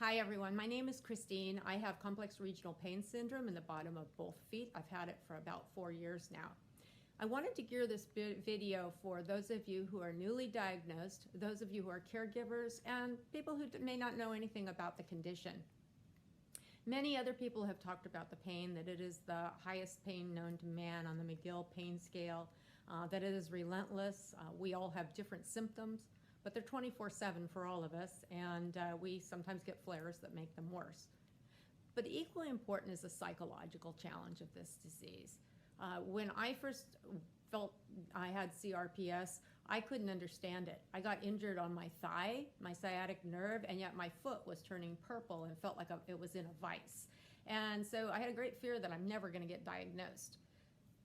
Hi everyone, my name is Christine. I have complex regional pain syndrome in the bottom of both feet. I've had it for about 4 years now. I wanted to gear this video for those of you who are newly diagnosed, those of you who are caregivers, and people who may not know anything about the condition. Many other people have talked about the pain, that it is the highest pain known to man on the McGill pain scale, that it is relentless. We all have different symptoms, but they're 24/7 for all of us, and we sometimes get flares that make them worse. But equally important is the psychological challenge of this disease. When I first felt I had CRPS, I couldn't understand it. I got injured on my thigh, my sciatic nerve, and yet my foot was turning purple and felt like it was in a vice. And so I had a great fear that I'm never going to get diagnosed.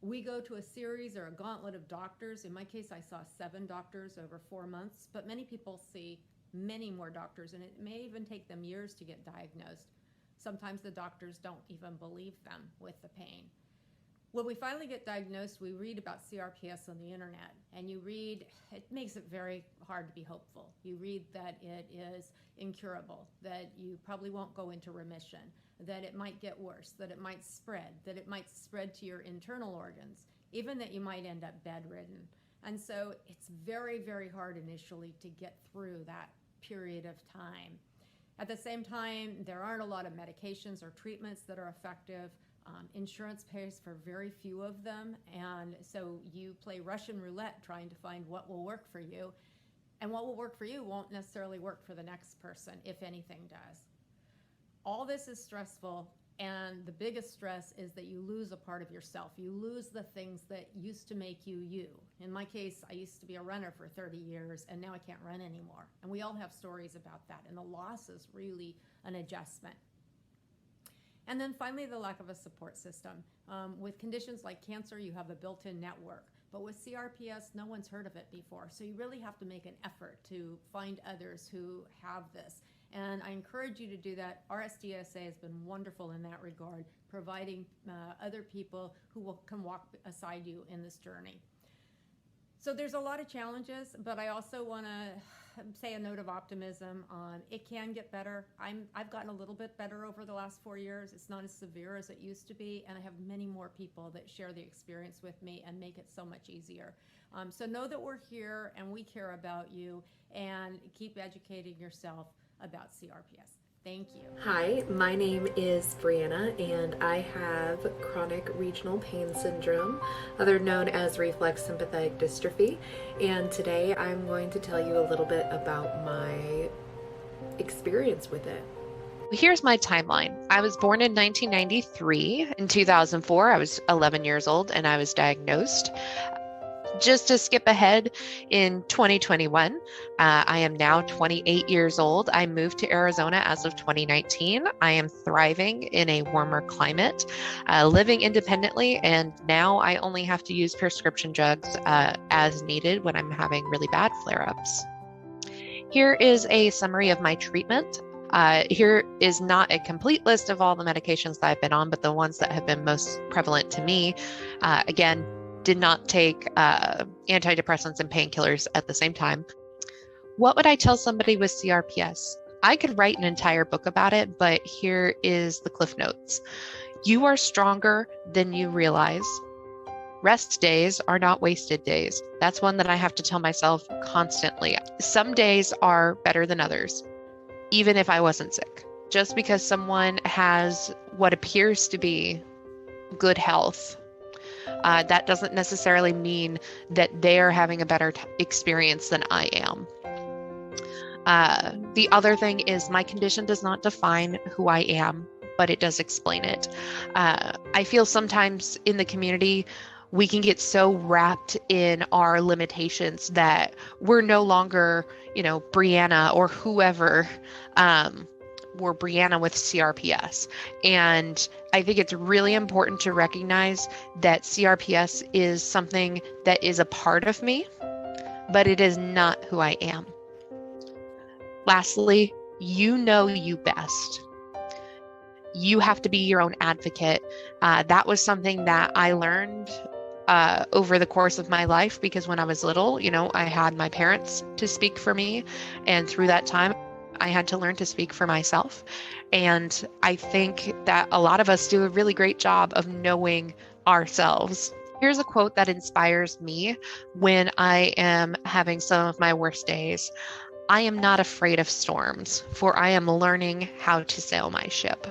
We go to a series or a gauntlet of doctors. In my case, I saw 7 doctors over 4 months, but many people see many more doctors, and it may even take them years to get diagnosed. Sometimes the doctors don't even believe them with the pain. When we finally get diagnosed, we read about CRPS on the internet, and it makes it very hard to be hopeful. You read that it is incurable, that you probably won't go into remission, that it might get worse, that it might spread to your internal organs, even that you might end up bedridden. And so it's very, very hard initially to get through that period of time. At the same time, there aren't a lot of medications or treatments that are effective. Insurance pays for very few of them, and so you play Russian roulette trying to find what will work for you, and what will work for you won't necessarily work for the next person, if anything does. All this is stressful, and the biggest stress is that you lose a part of yourself. You lose the things that used to make you you. In my case, I used to be a runner for 30 years, and now I can't run anymore. And we all have stories about that, and the loss is really an adjustment. And then finally, the lack of a support system. With conditions like cancer, you have a built-in network. But with CRPS, no one's heard of it before. So you really have to make an effort to find others who have this. And I encourage you to do that. RSDSA has been wonderful in that regard, providing other people who can walk beside you in this journey. So there's a lot of challenges, but I also want to say a note of optimism. It can get better. I've gotten a little bit better over the last 4 years. It's not as severe as it used to be, and I have many more people that share the experience with me and make it so much easier. So know that we're here and we care about you, and keep educating yourself about CRPS. Thank you. Hi, my name is Breanna, and I have chronic regional pain syndrome, other known as reflex sympathetic dystrophy, and today I'm going to tell you a little bit about my experience with it. Here's my timeline. I was born in 1993. In 2004, I was 11 years old and I was diagnosed. Just to skip ahead, in 2021, I am now 28 years old. I moved to Arizona as of 2019. I am thriving in a warmer climate, living independently, and now I only have to use prescription drugs as needed when I'm having really bad flare-ups. Here is a summary of my treatment. Here is not a complete list of all the medications that I've been on, but the ones that have been most prevalent to me. Again, did not take antidepressants and painkillers at the same time. What would I tell somebody with CRPS? I could write an entire book about it, but here is the cliff notes. You are stronger than you realize. Rest days are not wasted days. That's one that I have to tell myself constantly. Some days are better than others, even if I wasn't sick. Just because someone has what appears to be good health, that doesn't necessarily mean that they are having a better experience than I am. The other thing is my condition does not define who I am, but it does explain it. I feel sometimes in the community, we can get so wrapped in our limitations that we're no longer, Breanna or whoever, we're Breanna with CRPS. And I think it's really important to recognize that CRPS is something that is a part of me, but it is not who I am. Lastly, you know you best. You have to be your own advocate. That was something that I learned over the course of my life, because when I was little, I had my parents to speak for me. And through that time, I had to learn to speak for myself. And I think that a lot of us do a really great job of knowing ourselves. Here's a quote that inspires me when I am having some of my worst days. I am not afraid of storms, for I am learning how to sail my ship.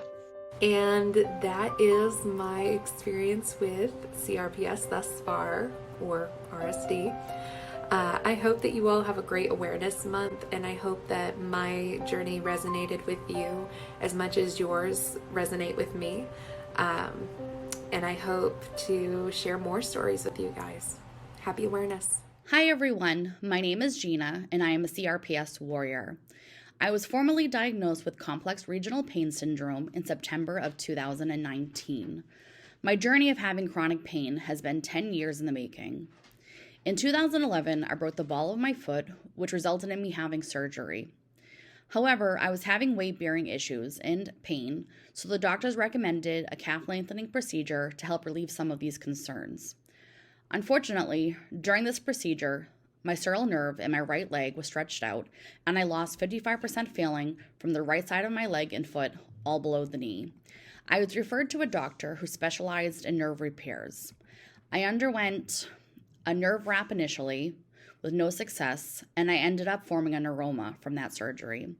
And that is my experience with CRPS thus far, or RSD. I hope that you all have a great awareness month, and I hope that my journey resonated with you as much as yours resonate with me. And I hope to share more stories with you guys. Happy awareness. Hi everyone, my name is Gina and I am a CRPS Warrior. I was formally diagnosed with complex regional pain syndrome in September of 2019. My journey of having chronic pain has been 10 years in the making. In 2011, I broke the ball of my foot, which resulted in me having surgery. However, I was having weight-bearing issues and pain, so the doctors recommended a calf lengthening procedure to help relieve some of these concerns. Unfortunately, during this procedure, my sural nerve in my right leg was stretched out, and I lost 55% feeling from the right side of my leg and foot, all below the knee. I was referred to a doctor who specialized in nerve repairs. I underwent a nerve wrap initially, with no success, and I ended up forming a neuroma from that surgery.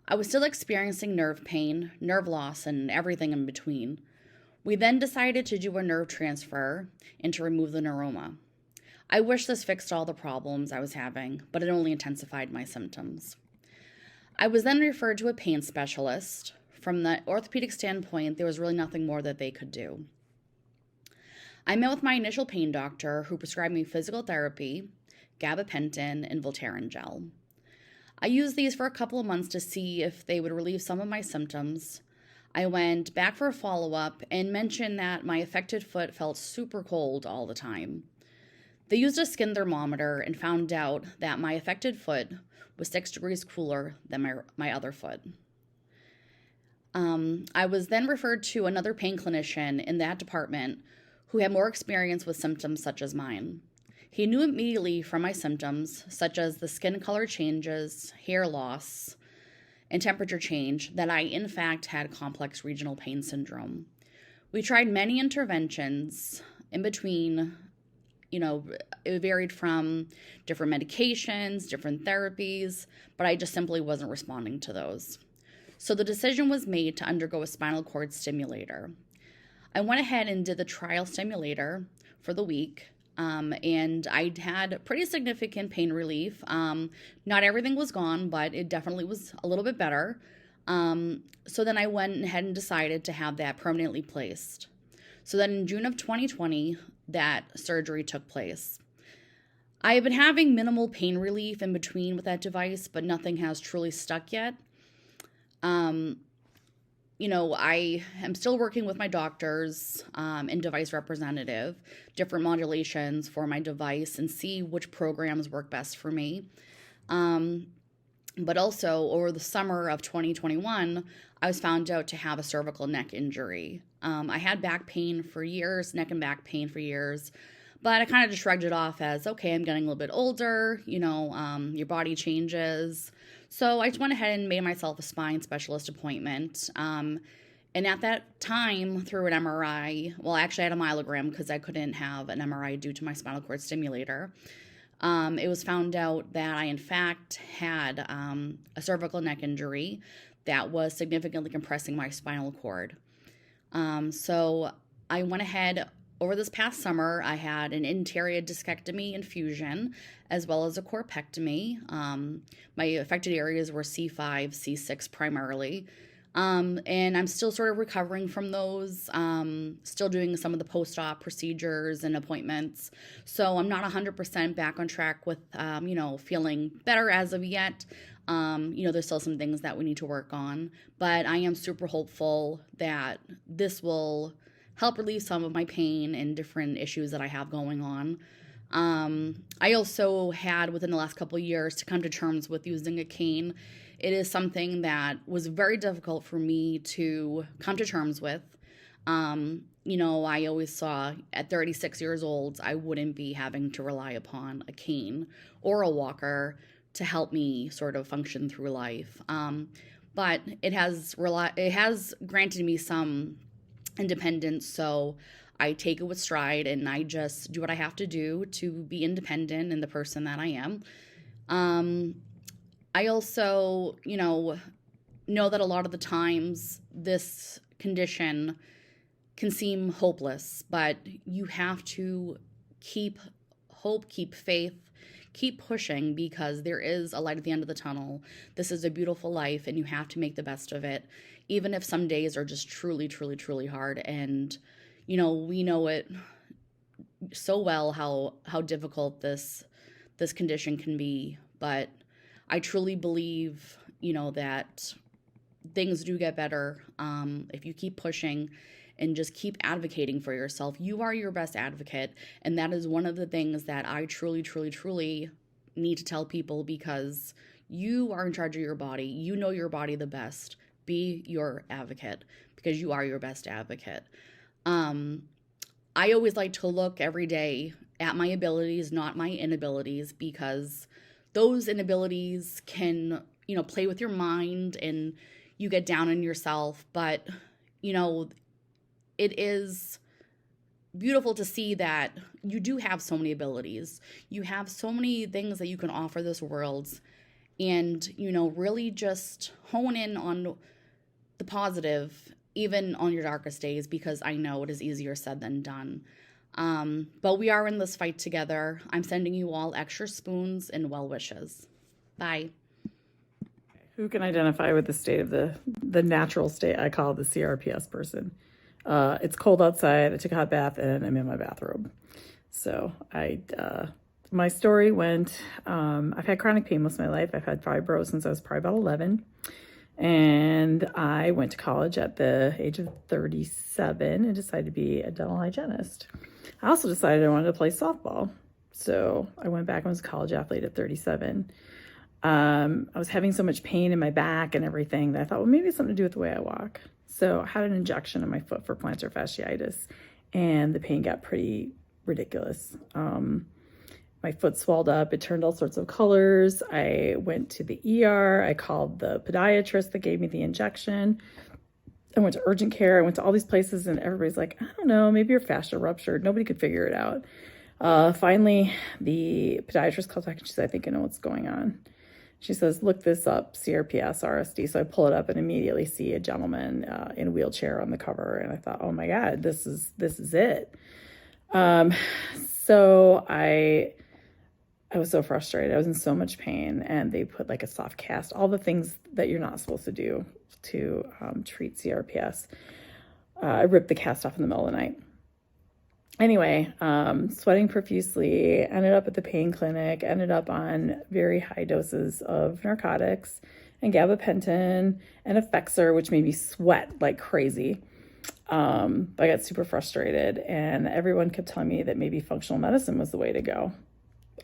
I was still experiencing nerve pain, nerve loss, and everything in between. We then decided to do a nerve transfer and to remove the neuroma. I wish this fixed all the problems I was having, but it only intensified my symptoms. I was then referred to a pain specialist. From the orthopedic standpoint, there was really nothing more that they could do. I met with my initial pain doctor, who prescribed me physical therapy, gabapentin, and Voltaren gel. I used these for a couple of months to see if they would relieve some of my symptoms. I went back for a follow-up and mentioned that my affected foot felt super cold all the time. They used a skin thermometer and found out that my affected foot was 6 degrees cooler than my other foot. I was then referred to another pain clinician in that department who had more experience with symptoms such as mine. He knew immediately from my symptoms, such as the skin color changes, hair loss, and temperature change, that I in fact had complex regional pain syndrome. We tried many interventions in between. It varied from different medications, different therapies, but I just simply wasn't responding to those. So the decision was made to undergo a spinal cord stimulator. I went ahead and did the trial stimulator for the week, and I had pretty significant pain relief. Not everything was gone, but it definitely was a little bit better. So then I went ahead and decided to have that permanently placed. So then in June of 2020, that surgery took place. I have been having minimal pain relief in between with that device, but nothing has truly stuck yet. I am still working with my doctors and device representative, different modulations for my device, and see which programs work best for me. But also, over the summer of 2021, I was found out to have a cervical neck injury. I had back pain for years, neck and back pain for years, but I kind of just shrugged it off as, okay, I'm getting a little bit older, your body changes. So I just went ahead and made myself a spine specialist appointment. And at that time, through an MRI, well, actually I had a myelogram because I couldn't have an MRI due to my spinal cord stimulator. It was found out that I, in fact, had a cervical neck injury that was significantly compressing my spinal cord. So I went ahead. Over this past summer, I had an interior discectomy and fusion, as well as a corpectomy. My affected areas were C5, C6 primarily. And I'm still sort of recovering from those, still doing some of the post-op procedures and appointments. So I'm not 100% back on track with, feeling better as of yet. There's still some things that we need to work on, but I am super hopeful that this will help relieve some of my pain and different issues that I have going on. I also had, within the last couple of years, to come to terms with using a cane. It is something that was very difficult for me to come to terms with. I always saw at 36 years old, I wouldn't be having to rely upon a cane or a walker to help me sort of function through life. But it has granted me some independence, so I take it with stride and I just do what I have to do to be independent and the person that I am. I also, know that a lot of the times this condition can seem hopeless, but you have to keep hope, keep faith, keep pushing, because there is a light at the end of the tunnel. This is a beautiful life and you have to make the best of it, even if some days are just truly, truly, truly hard. And, we know it so well how difficult this condition can be, but I truly believe, that things do get better if you keep pushing and just keep advocating for yourself. You are your best advocate, and that is one of the things that I truly, truly, truly need to tell people, because you are in charge of your body. You know your body the best. Be your advocate, because you are your best advocate. I always like to look every day at my abilities, not my inabilities, because those inabilities can, play with your mind and you get down on yourself. But, it is beautiful to see that you do have so many abilities. You have so many things that you can offer this world, and, really just hone in on the positive, even on your darkest days, because I know it is easier said than done. But we are in this fight together. I'm sending you all extra spoons and well wishes. Bye. Who can identify with the state of the natural state I call the CRPS person? It's cold outside. I took a hot bath and I'm in my bathrobe. So my story went, I've had chronic pain most of my life. I've had fibro since I was probably about 11. And I went to college at the age of 37 and decided to be a dental hygienist. I also decided I wanted to play softball. So I went back and was a college athlete at 37. I was having so much pain in my back and everything that I thought, well, maybe it's something to do with the way I walk. So I had an injection in my foot for plantar fasciitis, and the pain got pretty ridiculous. My foot swelled up. It turned all sorts of colors. I went to the ER. I called the podiatrist that gave me the injection. I went to urgent care. I went to all these places, and everybody's like, I don't know, maybe your fascia ruptured. Nobody could figure it out. Finally, the podiatrist called back and she said, I think I know what's going on. She says, look this up, CRPS, RSD. So I pull it up and immediately see a gentleman in a wheelchair on the cover. And I thought, oh my God, this is it. So I was so frustrated. I was in so much pain, and they put like a soft cast, all the things that you're not supposed to do to treat CRPS. I ripped the cast off in the middle of the night. Anyway, sweating profusely, ended up at the pain clinic, ended up on very high doses of narcotics and gabapentin and Effexor, which made me sweat like crazy. I got super frustrated, and everyone kept telling me that maybe functional medicine was the way to go.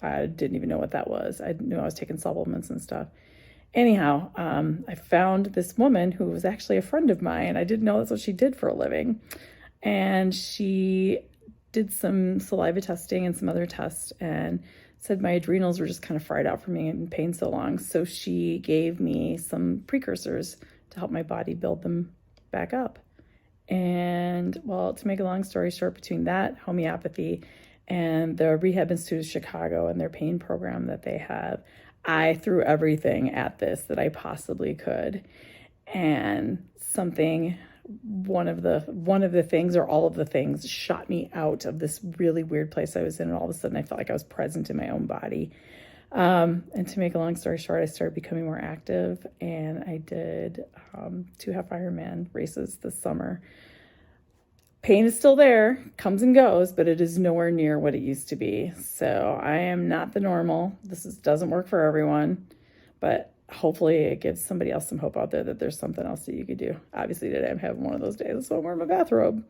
I didn't even know what that was. I knew I was taking supplements and stuff. Anyhow, I found this woman who was actually a friend of mine. I didn't know that's what she did for a living. And she did some saliva testing and some other tests and said my adrenals were just kind of fried out from being in pain so long. So she gave me some precursors to help my body build them back up. And well, to make a long story short, between that, homeopathy, and the Rehab Institute of Chicago and their pain program that they have, I threw everything at this that I possibly could. And one of the things or all of the things shot me out of this really weird place I was in. And all of a sudden I felt like I was present in my own body. And to make a long story short, I started becoming more active, and I did 2 half Ironman races this summer. Pain is still there, comes and goes, but it is nowhere near what it used to be. So I am not the normal. Doesn't work for everyone, but hopefully it gives somebody else some hope out there that there's something else that you could do. Obviously today I'm having one of those days, so I'm wearing my bathrobe.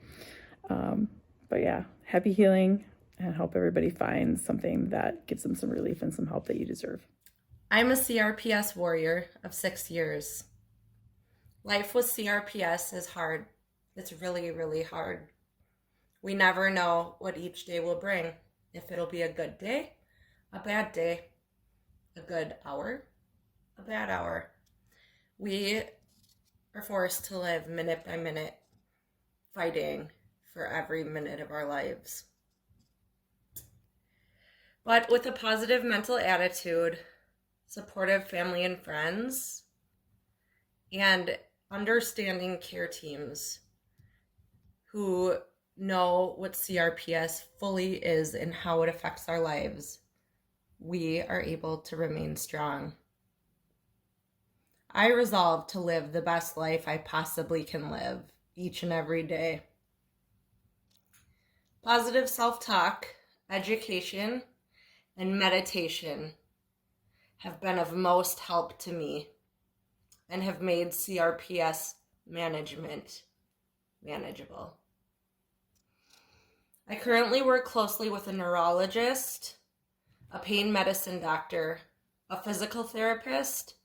But yeah, happy healing, and hope everybody finds something that gives them some relief and some help that you deserve. I'm a CRPS warrior of 6 years. Life with CRPS is hard. It's really, really hard. We never know what each day will bring. If it'll be a good day, a bad day, a good hour, a bad hour. We are forced to live minute by minute, fighting for every minute of our lives. But with a positive mental attitude, supportive family and friends, and understanding care teams who know what CRPS fully is and how it affects our lives, we are able to remain strong. I resolve to live the best life I possibly can live each and every day. Positive self-talk, education, and meditation have been of most help to me and have made CRPS management manageable. I currently work closely with a neurologist, a pain medicine doctor, a physical therapist,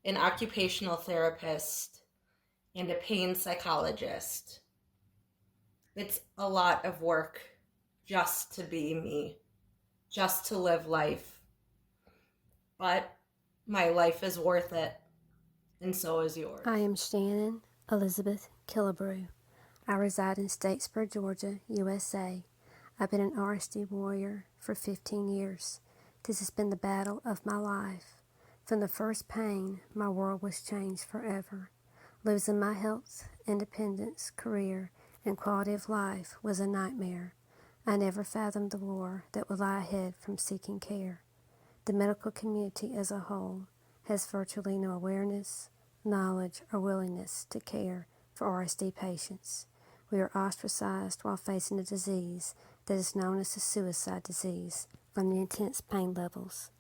an occupational therapist, and a pain psychologist. It's a lot of work just to be me, just to live life. But my life is worth it, and so is yours. I am Shannon Elizabeth Killebrew. I reside in Statesboro, Georgia, USA. I've been an RSD warrior for 15 years. This has been the battle of my life. From the first pain, my world was changed forever. Losing my health, independence, career, and quality of life was a nightmare. I never fathomed the war that would lie ahead from seeking care. The medical community as a whole has virtually no awareness, knowledge, or willingness to care for RSD patients. We are ostracized while facing a disease that is known as a suicide disease from the intense pain levels.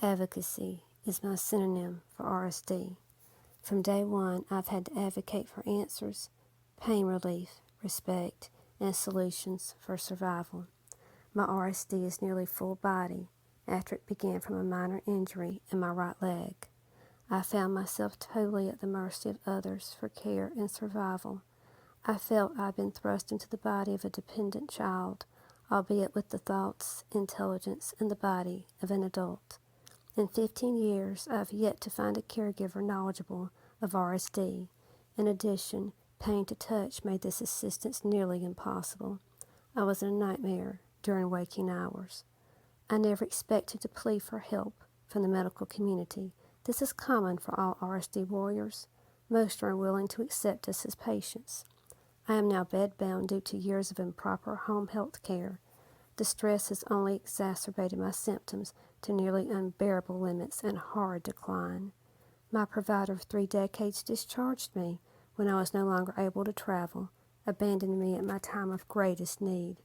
Advocacy is my synonym for RSD. From day one, I've had to advocate for answers, pain relief, respect, and solutions for survival. My RSD is nearly full body after it began from a minor injury in my right leg. I found myself totally at the mercy of others for care and survival. I felt I'd been thrust into the body of a dependent child, albeit with the thoughts, intelligence, and the body of an adult. In 15 years, I've yet to find a caregiver knowledgeable of RSD. In addition, pain to touch made this assistance nearly impossible. I was in a nightmare during waking hours. I never expected to plead for help from the medical community. This is common for all RSD warriors. Most are unwilling to accept us as patients. I am now bedbound due to years of improper home health care. The stress has only exacerbated my symptoms to nearly unbearable limits and hard decline. My provider of 3 decades discharged me when I was no longer able to travel, abandoning me at my time of greatest need.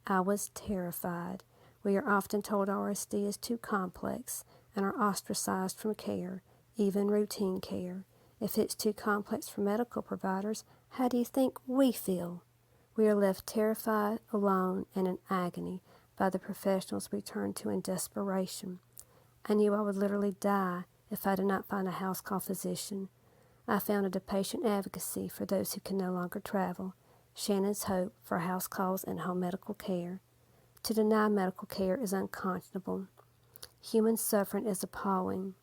I was terrified. We are often told RSD is too complex and are ostracized from care, even routine care. If it's too complex for medical providers, how do you think we feel? We are left terrified, alone, and in agony by the professionals we turn to in desperation. I knew I would literally die if I did not find a house call physician. I founded a patient advocacy for those who can no longer travel, Shannon's Hope for house calls and home medical care. To deny medical care is unconscionable. Human suffering is appalling,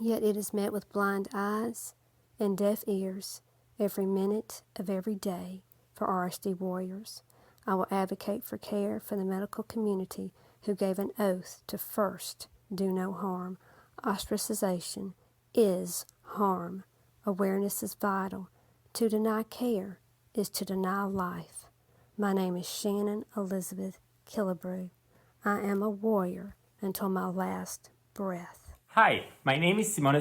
yet it is met with blind eyes and deaf ears every minute of every day for RSD warriors. I will advocate for care for the medical community who gave an oath to first do no harm. Ostracization is harm. Awareness is vital. To deny care is to deny life. My name is Shannon Elizabeth Killebrew. I am a warrior until my last breath. Hi, my name is Simone.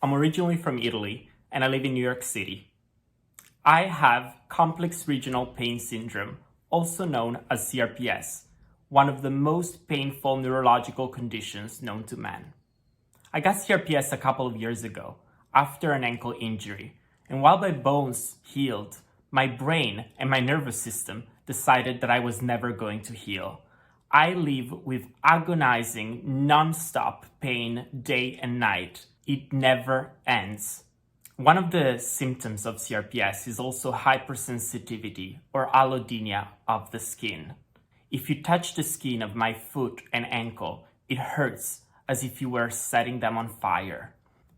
I'm originally from Italy and I live in New York City. I have complex regional pain syndrome, also known as CRPS, one of the most painful neurological conditions known to man. I got CRPS a couple of years ago after an ankle injury, and while my bones healed, my brain and my nervous system decided that I was never going to heal. I live with agonizing, non-stop pain day and night. It never ends. One of the symptoms of CRPS is also hypersensitivity or allodynia of the skin. If you touch the skin of my foot and ankle, it hurts as if you were setting them on fire.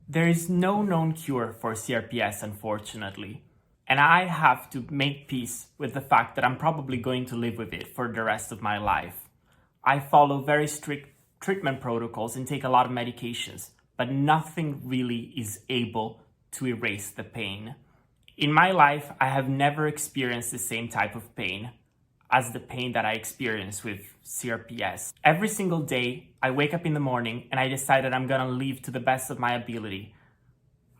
There is no known cure for CRPS, unfortunately, and I have to make peace with the fact that I'm probably going to live with it for the rest of my life. I follow very strict treatment protocols and take a lot of medications, but nothing really is able to erase the pain. In my life, I have never experienced the same type of pain as the pain that I experience with CRPS. Every single day, I wake up in the morning and I decide that I'm gonna live to the best of my ability.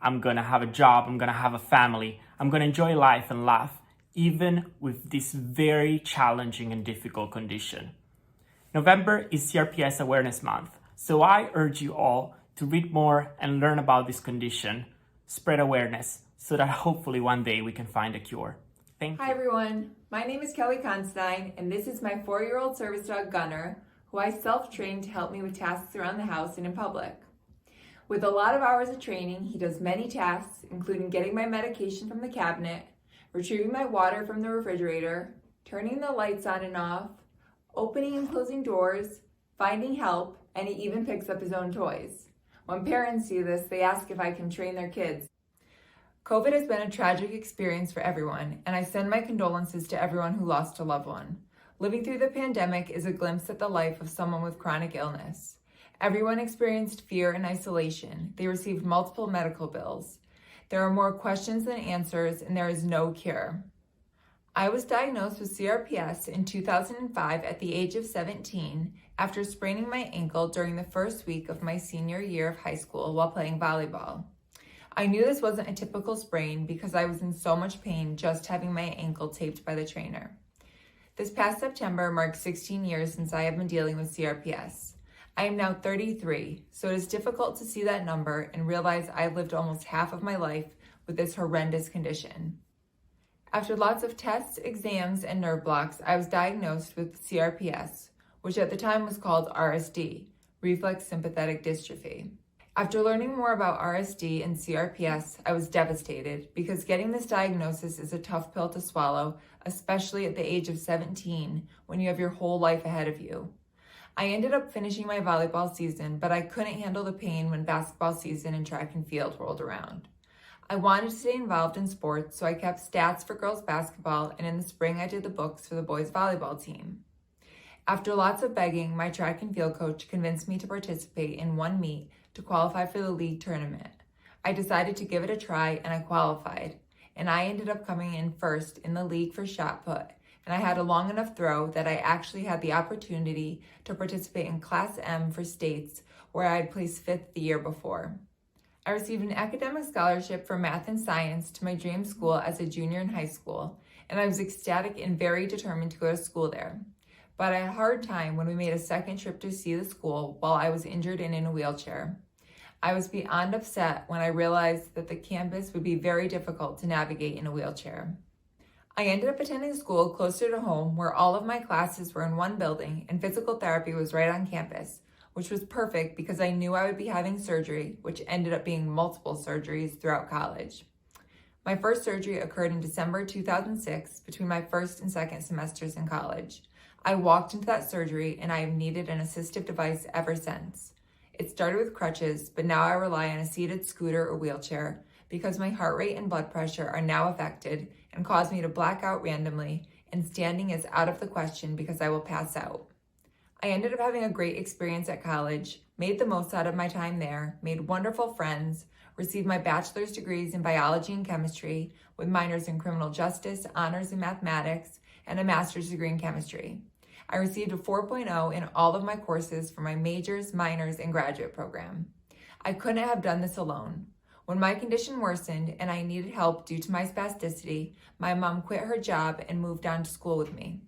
I'm gonna have a job, I'm gonna have a family, I'm gonna enjoy life and laugh, even with this very challenging and difficult condition. November is CRPS Awareness Month, so I urge you all to read more and learn about this condition, spread awareness, so that hopefully one day we can find a cure. Thank you. Hi everyone, my name is Kelly Constein, and this is my 4-year-old service dog Gunner, who I self-trained to help me with tasks around the house and in public. With a lot of hours of training, he does many tasks, including getting my medication from the cabinet, retrieving my water from the refrigerator, turning the lights on and off, opening and closing doors, finding help, and he even picks up his own toys. When parents see this, they ask if I can train their kids. COVID has been a tragic experience for everyone, and I send my condolences to everyone who lost a loved one. Living through the pandemic is a glimpse at the life of someone with chronic illness. Everyone experienced fear and isolation. They received multiple medical bills. There are more questions than answers, and there is no cure. I was diagnosed with CRPS in 2005 at the age of 17 after spraining my ankle during the first week of my senior year of high school while playing volleyball. I knew this wasn't a typical sprain because I was in so much pain just having my ankle taped by the trainer. This past September marks 16 years since I have been dealing with CRPS. I am now 33, so it is difficult to see that number and realize I've lived almost half of my life with this horrendous condition. After lots of tests, exams, and nerve blocks, I was diagnosed with CRPS, which at the time was called RSD, reflex sympathetic dystrophy. After learning more about RSD and CRPS, I was devastated because getting this diagnosis is a tough pill to swallow, especially at the age of 17 when you have your whole life ahead of you. I ended up finishing my volleyball season, but I couldn't handle the pain when basketball season and track and field rolled around. I wanted to stay involved in sports, so I kept stats for girls basketball, and in the spring I did the books for the boys volleyball team. After lots of begging, my track and field coach convinced me to participate in one meet to qualify for the league tournament. I decided to give it a try and I qualified, and I ended up coming in first in the league for shot put, and I had a long enough throw that I actually had the opportunity to participate in Class M for states where I had placed 5th the year before. I received an academic scholarship for math and science to my dream school as a junior in high school, and I was ecstatic and very determined to go to school there. But I had a hard time when we made a second trip to see the school while I was injured and in a wheelchair. I was beyond upset when I realized that the campus would be very difficult to navigate in a wheelchair. I ended up attending school closer to home where all of my classes were in one building and physical therapy was right on campus, which was perfect because I knew I would be having surgery, which ended up being multiple surgeries throughout college. My first surgery occurred in December 2006 between my first and second semesters in college. I walked into that surgery and I have needed an assistive device ever since. It started with crutches, but now I rely on a seated scooter or wheelchair because my heart rate and blood pressure are now affected and cause me to black out randomly, and standing is out of the question because I will pass out. I ended up having a great experience at college, made the most out of my time there, made wonderful friends, received my bachelor's degrees in biology and chemistry with minors in criminal justice, honors in mathematics, and a master's degree in chemistry. I received a 4.0 in all of my courses for my majors, minors, and graduate program. I couldn't have done this alone. When my condition worsened and I needed help due to my spasticity, my mom quit her job and moved on to school with me.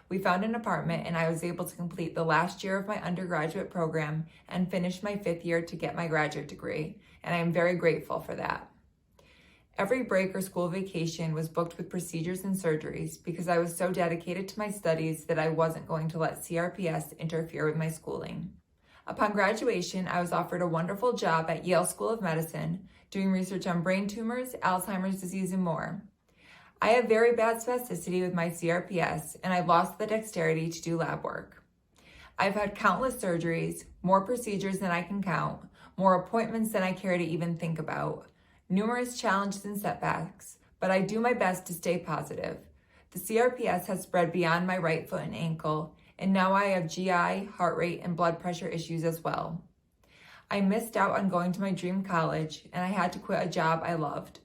We found an apartment and I was able to complete the last year of my undergraduate program and finish my 5th year to get my graduate degree, and I am very grateful for that. Every break or school vacation was booked with procedures and surgeries because I was so dedicated to my studies that I wasn't going to let CRPS interfere with my schooling. Upon graduation, I was offered a wonderful job at Yale School of Medicine, doing research on brain tumors, Alzheimer's disease, and more. I have very bad spasticity with my CRPS, and I lost the dexterity to do lab work. I've had countless surgeries, more procedures than I can count, more appointments than I care to even think about, numerous challenges and setbacks, but I do my best to stay positive. The CRPS has spread beyond my right foot and ankle, and now I have GI, heart rate, and blood pressure issues as well. I missed out on going to my dream college, and I had to quit a job I loved.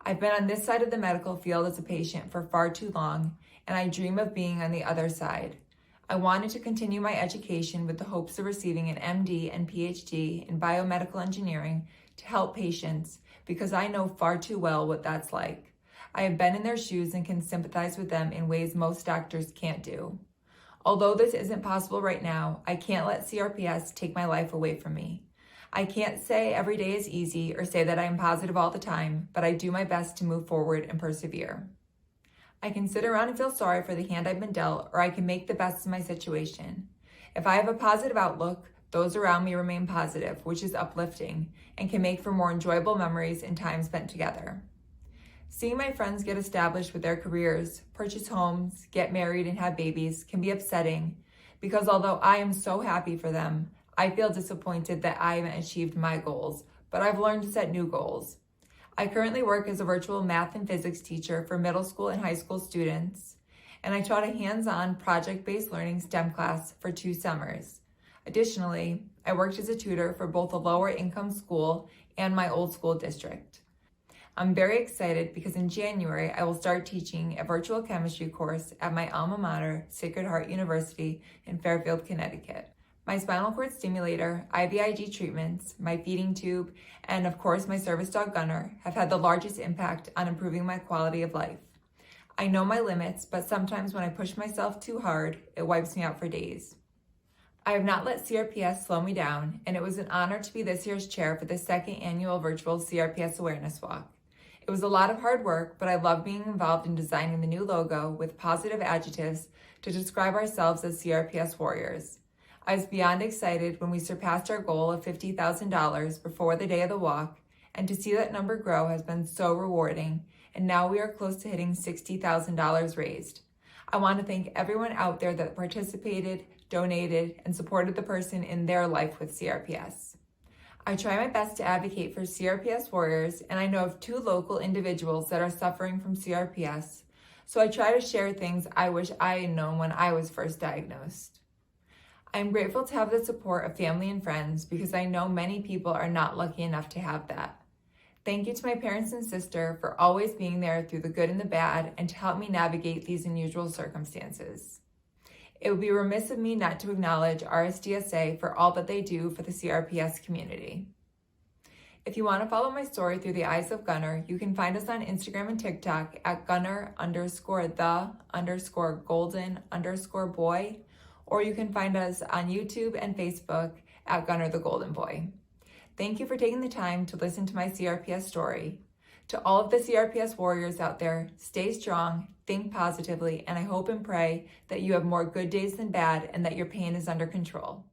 I've been on this side of the medical field as a patient for far too long, and I dream of being on the other side. I wanted to continue my education with the hopes of receiving an MD and PhD in biomedical engineering to help patients because I know far too well what that's like. I have been in their shoes and can sympathize with them in ways most doctors can't do. Although this isn't possible right now, I can't let CRPS take my life away from me. I can't say every day is easy or say that I am positive all the time, but I do my best to move forward and persevere. I can sit around and feel sorry for the hand I've been dealt, or I can make the best of my situation. If I have a positive outlook, those around me remain positive, which is uplifting, and can make for more enjoyable memories and time spent together. Seeing my friends get established with their careers, purchase homes, get married, and have babies can be upsetting, because although I am so happy for them, I feel disappointed that I haven't achieved my goals, but I've learned to set new goals. I currently work as a virtual math and physics teacher for middle school and high school students, and I taught a hands-on project-based learning STEM class for 2 summers. Additionally, I worked as a tutor for both a lower income school and my old school district. I'm very excited because in January, I will start teaching a virtual chemistry course at my alma mater, Sacred Heart University in Fairfield, Connecticut. My spinal cord stimulator, IVIG treatments, my feeding tube, and of course my service dog Gunner have had the largest impact on improving my quality of life. I know my limits, but sometimes when I push myself too hard, it wipes me out for days. I have not let CRPS slow me down, and it was an honor to be this year's chair for the 2nd annual virtual CRPS Awareness Walk. It was a lot of hard work, but I love being involved in designing the new logo with positive adjectives to describe ourselves as CRPS Warriors. I was beyond excited when we surpassed our goal of $50,000 before the day of the walk, and to see that number grow has been so rewarding, and now we are close to hitting $60,000 raised. I want to thank everyone out there that participated, donated, and supported the person in their life with CRPS. I try my best to advocate for CRPS Warriors, and I know of 2 local individuals that are suffering from CRPS, so I try to share things I wish I had known when I was first diagnosed. I am grateful to have the support of family and friends because I know many people are not lucky enough to have that. Thank you to my parents and sister for always being there through the good and the bad and to help me navigate these unusual circumstances. It would be remiss of me not to acknowledge RSDSA for all that they do for the CRPS community. If you want to follow my story through the eyes of Gunner, you can find us on Instagram and TikTok at Gunner_the_golden_boy, or you can find us on YouTube and Facebook at Gunner the Golden Boy. Thank you for taking the time to listen to my CRPS story. To all of the CRPS warriors out there, stay strong, think positively, and I hope and pray that you have more good days than bad and that your pain is under control.